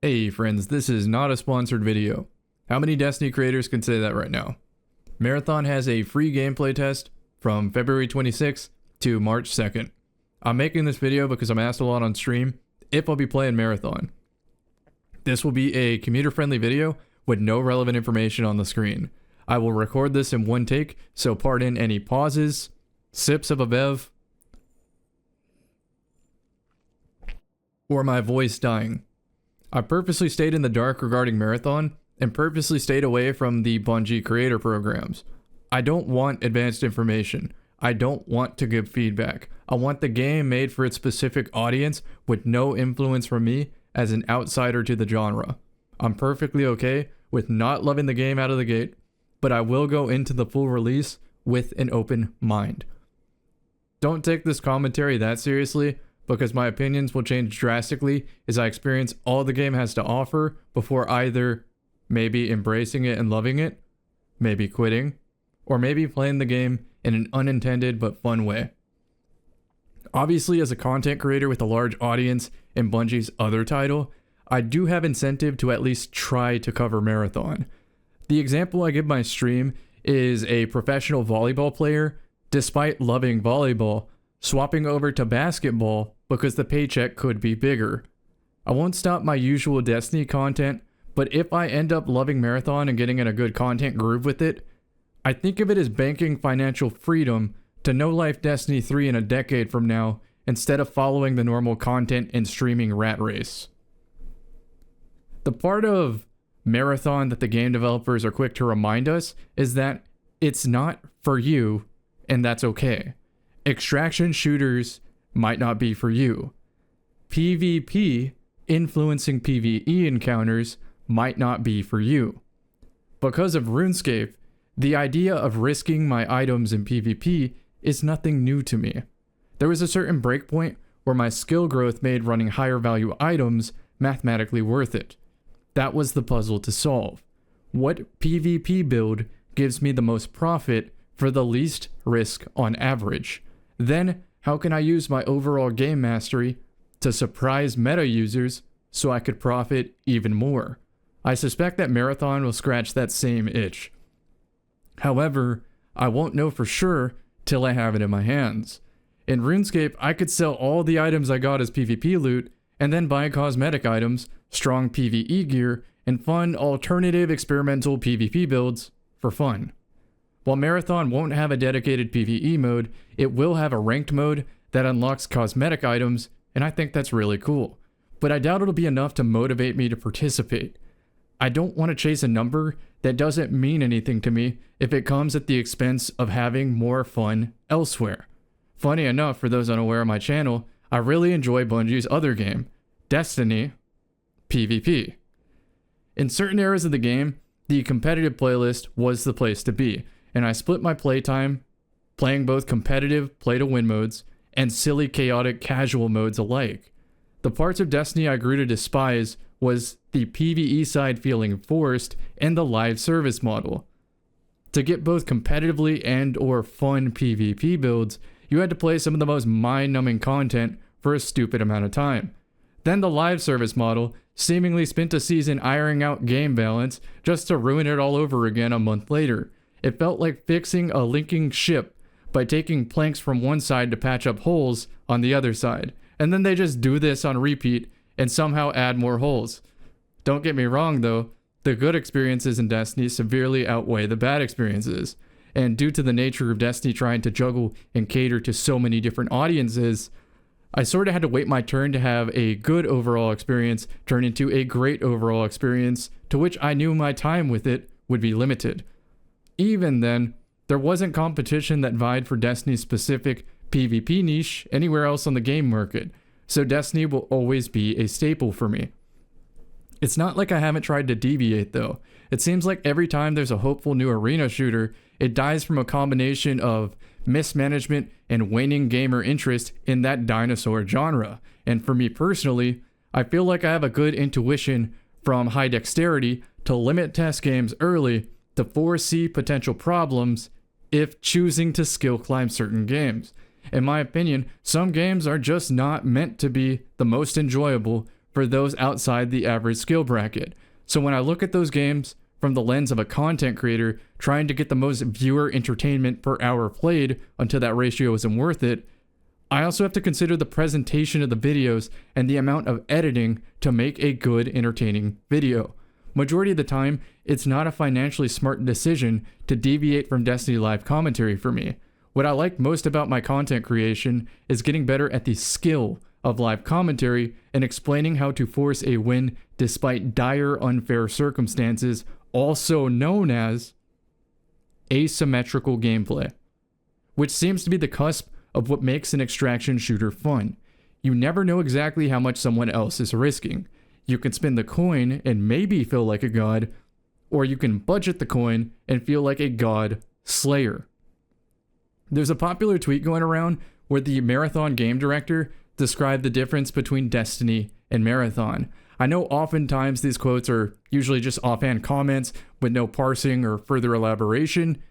Hey friends, this is not a sponsored video. How many Destiny creators can say that right now? Marathon has a free gameplay test from February 26th to March 2nd. I'm making this video because I'm asked a lot on stream if I'll be playing Marathon. This will be a commuter-friendly video with no relevant information on the screen. I will record this in one take, so pardon any pauses, sips of a bev, or my voice dying. I purposely stayed in the dark regarding Marathon and purposely stayed away from the Bungie creator programs. I don't want advanced information. I don't want to give feedback. I want the game made for its specific audience with no influence from me as an outsider to the genre. I'm perfectly okay with not loving the game out of the gate, but I will go into the full release with an open mind. Don't take this commentary that seriously, because my opinions will change drastically as I experience all the game has to offer before either maybe embracing it and loving it, maybe quitting, or maybe playing the game in an unintended but fun way. Obviously, as a content creator with a large audience in Bungie's other title, I do have incentive to at least try to cover Marathon. The example I give my stream is a professional volleyball player, despite loving volleyball, swapping over to basketball because the paycheck could be bigger. I won't stop my usual Destiny content, but if I end up loving Marathon and getting in a good content groove with it, I think of it as banking financial freedom to no life Destiny 3 in a decade from now instead of following the normal content and streaming rat race. The part of Marathon that the game developers are quick to remind us is that it's not for you, and that's okay. Extraction shooters might not be for you. PvP influencing PvE encounters might not be for you. Because of RuneScape, the idea of risking my items in PvP is nothing new to me. There was a certain breakpoint where my skill growth made running higher value items mathematically worth it. That was the puzzle to solve. What PvP build gives me the most profit for the least risk on average? Then, how can I use my overall game mastery to surprise meta users so I could profit even more? I suspect that Marathon will scratch that same itch. However, I won't know for sure till I have it in my hands. In RuneScape, I could sell all the items I got as PvP loot and then buy cosmetic items, strong PvE gear, and fun alternative experimental PvP builds for fun. While Marathon won't have a dedicated PvE mode, it will have a ranked mode that unlocks cosmetic items, and I think that's really cool. But I doubt it'll be enough to motivate me to participate. I don't want to chase a number that doesn't mean anything to me if it comes at the expense of having more fun elsewhere. Funny enough, for those unaware of my channel, I really enjoy Bungie's other game, Destiny PvP. In certain areas of the game, the competitive playlist was the place to be, and I split my playtime playing both competitive play-to-win modes and silly chaotic casual modes alike. The parts of Destiny I grew to despise was the PvE side feeling forced and the live service model. To get both competitively and or fun PvP builds, you had to play some of the most mind-numbing content for a stupid amount of time. Then the live service model seemingly spent a season ironing out game balance just to ruin it all over again a month later. It felt like fixing a linking ship by taking planks from one side to patch up holes on the other side. And then they just do this on repeat and somehow add more holes. Don't get me wrong though, the good experiences in Destiny severely outweigh the bad experiences. And due to the nature of Destiny trying to juggle and cater to so many different audiences, I sort of had to wait my turn to have a good overall experience turn into a great overall experience, to which I knew my time with it would be limited. Even then, there wasn't competition that vied for Destiny's specific PvP niche anywhere else on the game market, so Destiny will always be a staple for me. It's not like I haven't tried to deviate though. It seems like every time there's a hopeful new arena shooter, it dies from a combination of mismanagement and waning gamer interest in that dinosaur genre. And for me personally, I feel like I have a good intuition from high dexterity to limit test games early to foresee potential problems if choosing to skill climb certain games. In my opinion, some games are just not meant to be the most enjoyable for those outside the average skill bracket. So when I look at those games from the lens of a content creator trying to get the most viewer entertainment per hour played until that ratio isn't worth it, I also have to consider the presentation of the videos and the amount of editing to make a good, entertaining video. Majority of the time, it's not a financially smart decision to deviate from Destiny live commentary for me. What I like most about my content creation is getting better at the skill of live commentary and explaining how to force a win despite dire unfair circumstances, also known as asymmetrical gameplay, which seems to be the cusp of what makes an extraction shooter fun. You never know exactly how much someone else is risking. You can spin the coin and maybe feel like a god, or you can budget the coin and feel like a god slayer. There's a popular tweet going around where the Marathon game director described the difference between Destiny and Marathon. I know oftentimes these quotes are usually just offhand comments with no parsing or further elaboration.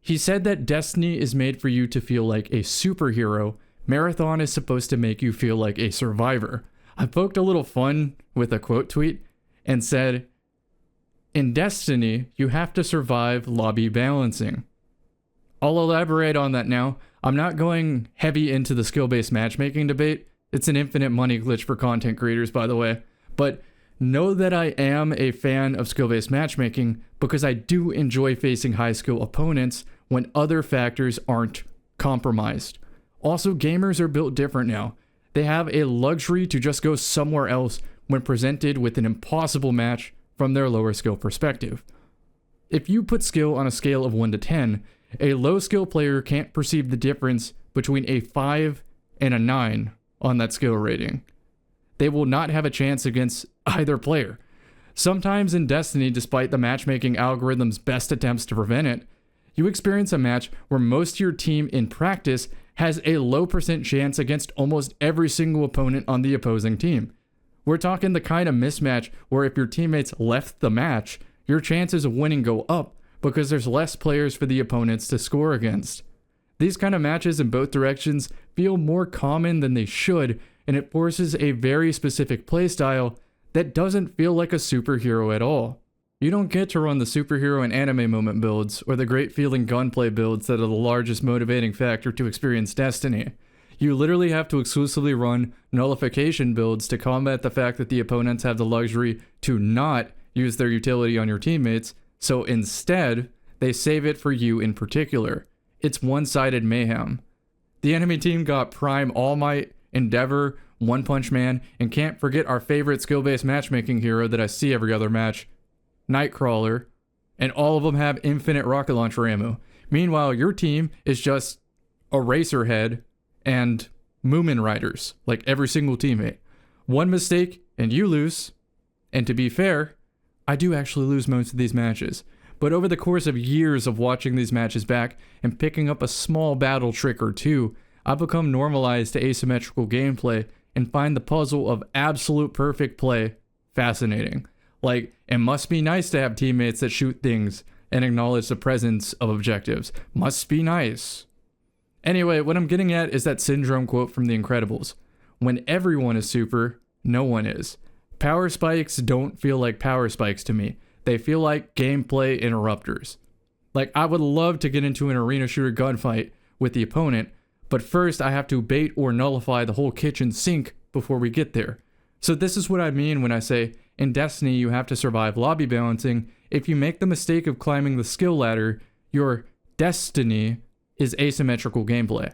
He said that Destiny is made for you to feel like a superhero. Marathon is supposed to make you feel like a survivor. I poked a little fun with a quote tweet and said, in Destiny, you have to survive lobby balancing. I'll elaborate on that now. I'm not going heavy into the skill-based matchmaking debate. It's an infinite money glitch for content creators, by the way. But know that I am a fan of skill-based matchmaking because I do enjoy facing high-skill opponents when other factors aren't compromised. Also, gamers are built different now. They have a luxury to just go somewhere else when presented with an impossible match from their lower skill perspective. If you put skill on a scale of 1 to 10, a low skill player can't perceive the difference between a 5 and a 9 on that skill rating. They will not have a chance against either player. Sometimes in Destiny, despite the matchmaking algorithm's best attempts to prevent it, you experience a match where most of your team in practice has a low % chance against almost every single opponent on the opposing team. We're talking the kind of mismatch where if your teammates left the match, your chances of winning go up because there's less players for the opponents to score against. These kind of matches in both directions feel more common than they should, and it forces a very specific playstyle that doesn't feel like a superhero at all. You don't get to run the superhero and anime moment builds, or the great feeling gunplay builds that are the largest motivating factor to experience Destiny. You literally have to exclusively run nullification builds to combat the fact that the opponents have the luxury to not use their utility on your teammates, so instead, they save it for you in particular. It's one-sided mayhem. The enemy team got Prime All Might, Endeavor, One Punch Man, and can't forget our favorite skill-based matchmaking hero that I see every other match, Nightcrawler, and all of them have infinite rocket launcher ammo. Meanwhile, your team is just Eraserhead and Moomin Riders, like every single teammate. One mistake and you lose. And to be fair, I do actually lose most of these matches. But over the course of years of watching these matches back and picking up a small battle trick or two, I've become normalized to asymmetrical gameplay and find the puzzle of absolute perfect play fascinating. Like, it must be nice to have teammates that shoot things and acknowledge the presence of objectives. Must be nice. Anyway, what I'm getting at is that Syndrome quote from The Incredibles. When everyone is super, no one is. Power spikes don't feel like power spikes to me. They feel like gameplay interrupters. Like, I would love to get into an arena shooter gunfight with the opponent, but first I have to bait or nullify the whole kitchen sink before we get there. So this is what I mean when I say, in Destiny you have to survive lobby balancing. If you make the mistake of climbing the skill ladder, your destiny is asymmetrical gameplay.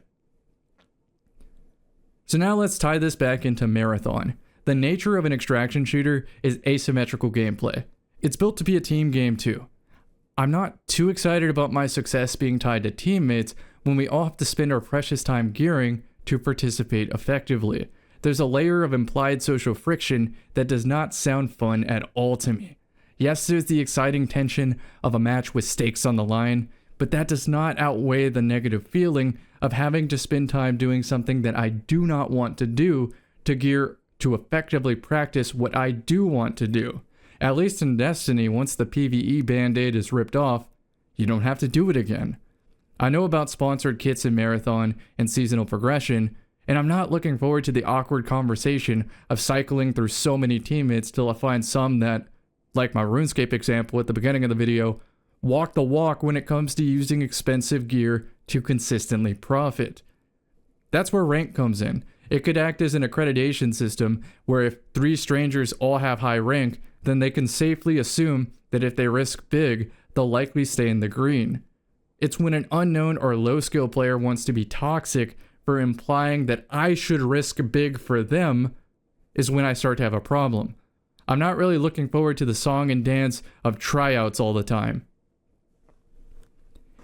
So now let's tie this back into Marathon. The nature of an extraction shooter is asymmetrical gameplay. It's built to be a team game too. I'm not too excited about my success being tied to teammates when we all have to spend our precious time gearing to participate effectively. There's a layer of implied social friction that does not sound fun at all to me. Yes, there's the exciting tension of a match with stakes on the line, but that does not outweigh the negative feeling of having to spend time doing something that I do not want to do to gear to effectively practice what I do want to do. At least in Destiny, once the PvE band-aid is ripped off, you don't have to do it again. I know about sponsored kits in Marathon and seasonal progression, and I'm not looking forward to the awkward conversation of cycling through so many teammates till I find some that, like my RuneScape example at the beginning of the video, walk the walk when it comes to using expensive gear to consistently profit. That's where rank comes in. It could act as an accreditation system where if 3 strangers all have high rank, then they can safely assume that if they risk big, they'll likely stay in the green. It's when an unknown or low skill player wants to be toxic for implying that I should risk big for them is when I start to have a problem. I'm not really looking forward to the song and dance of tryouts all the time.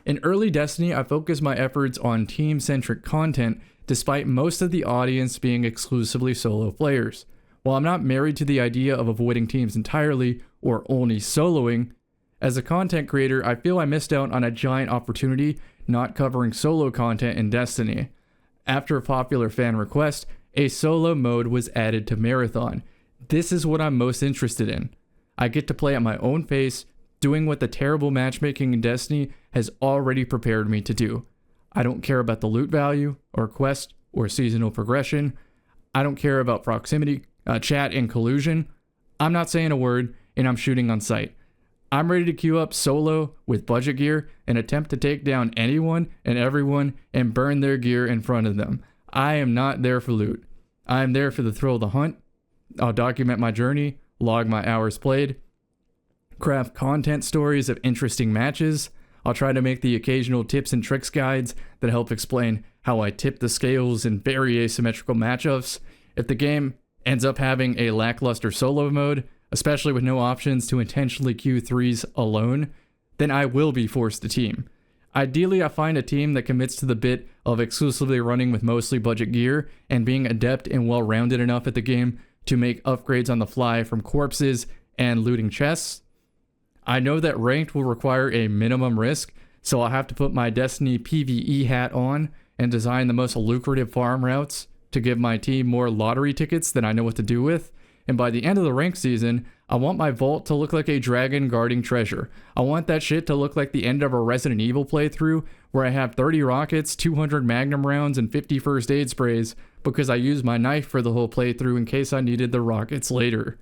In early Destiny, I focused my efforts on team-centric content despite most of the audience being exclusively solo players. While I'm not married to the idea of avoiding teams entirely or only soloing, as a content creator, I feel I missed out on a giant opportunity not covering solo content in Destiny. After a popular fan request, a solo mode was added to Marathon. This is what I'm most interested in. I get to play at my own pace, doing what the terrible matchmaking in Destiny has already prepared me to do. I don't care about the loot value, or quest, or seasonal progression. I don't care about proximity, chat, and collusion. I'm not saying a word, and I'm shooting on sight. I'm ready to queue up solo with budget gear and attempt to take down anyone and everyone and burn their gear in front of them. I am not there for loot. I am there for the thrill of the hunt. I'll document my journey, log my hours played, craft content stories of interesting matches. I'll try to make the occasional tips and tricks guides that help explain how I tip the scales in very asymmetrical matchups. If the game ends up having a lackluster solo mode, especially with no options to intentionally queue 3s alone, then I will be forced to team. Ideally, I find a team that commits to the bit of exclusively running with mostly budget gear and being adept and well-rounded enough at the game to make upgrades on the fly from corpses and looting chests. I know that ranked will require a minimum risk, so I'll have to put my Destiny PvE hat on and design the most lucrative farm routes to give my team more lottery tickets than I know what to do with. And by the end of the ranked season, I want my vault to look like a dragon guarding treasure. I want that shit to look like the end of a Resident Evil playthrough where I have 30 rockets, 200 magnum rounds, and 50 first aid sprays because I used my knife for the whole playthrough in case I needed the rockets later.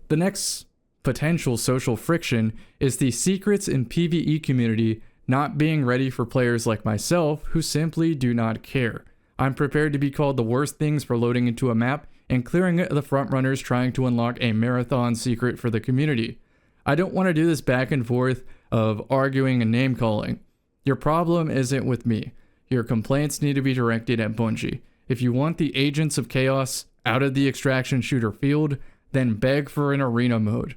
The next potential social friction is the secrets in PvE community not being ready for players like myself who simply do not care. I'm prepared to be called the worst things for loading into a map and clearing the frontrunners trying to unlock a marathon secret for the community. I don't want to do this back and forth of arguing and name calling. Your problem isn't with me. Your complaints need to be directed at Bungie. If you want the agents of chaos out of the extraction shooter field, then beg for an arena mode,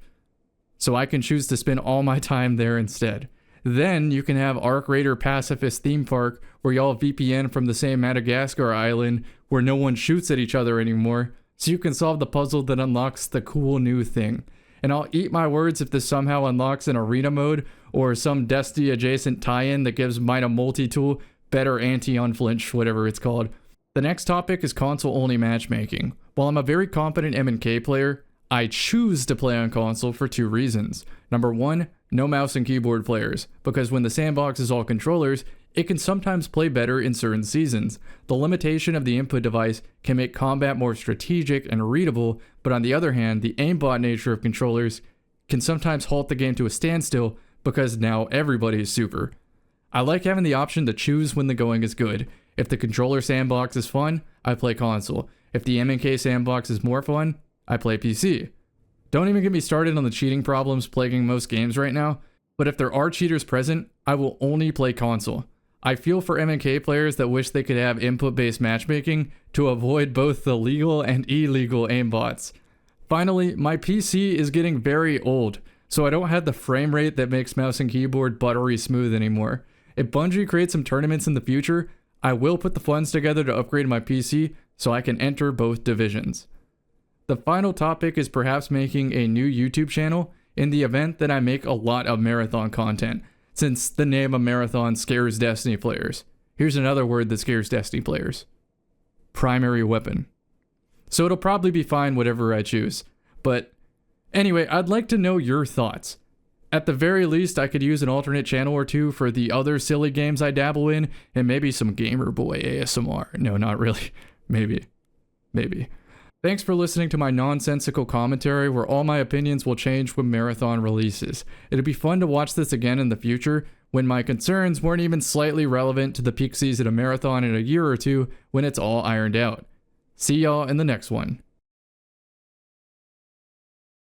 so I can choose to spend all my time there instead. Then you can have Arc Raider Pacifist Theme Park where y'all VPN from the same Madagascar island where no one shoots at each other anymore, so you can solve the puzzle that unlocks the cool new thing. And I'll eat my words if this somehow unlocks an arena mode or some Destiny adjacent tie-in that gives Mina multi-tool better anti-unflinch, whatever it's called. The next topic is console-only matchmaking. While I'm a very competent M&K player, I choose to play on console for 2 reasons. Number 1, no mouse and keyboard players, because when the sandbox is all controllers, it can sometimes play better in certain seasons. The limitation of the input device can make combat more strategic and readable, but on the other hand, the aimbot nature of controllers can sometimes halt the game to a standstill because now everybody is super. I like having the option to choose when the going is good. If the controller sandbox is fun, I play console. If the M&K sandbox is more fun, I play PC. Don't even get me started on the cheating problems plaguing most games right now, but if there are cheaters present, I will only play console. I feel for M&K players that wish they could have input-based matchmaking to avoid both the legal and illegal aimbots. Finally, my PC is getting very old, so I don't have the frame rate that makes mouse and keyboard buttery smooth anymore. If Bungie creates some tournaments in the future, I will put the funds together to upgrade my PC so I can enter both divisions. The final topic is perhaps making a new YouTube channel in the event that I make a lot of marathon content, since the name of marathon scares Destiny players. Here's another word that scares Destiny players. Primary weapon. So it'll probably be fine whatever I choose. But anyway, I'd like to know your thoughts. At the very least, I could use an alternate channel or two for the other silly games I dabble in, and maybe some Gamer Boy ASMR. No, not really. Maybe. Maybe. Thanks for listening to my nonsensical commentary where all my opinions will change when Marathon releases. It'd be fun to watch this again in the future when my concerns weren't even slightly relevant to the peak season of Marathon in a year or two when it's all ironed out. See y'all in the next one.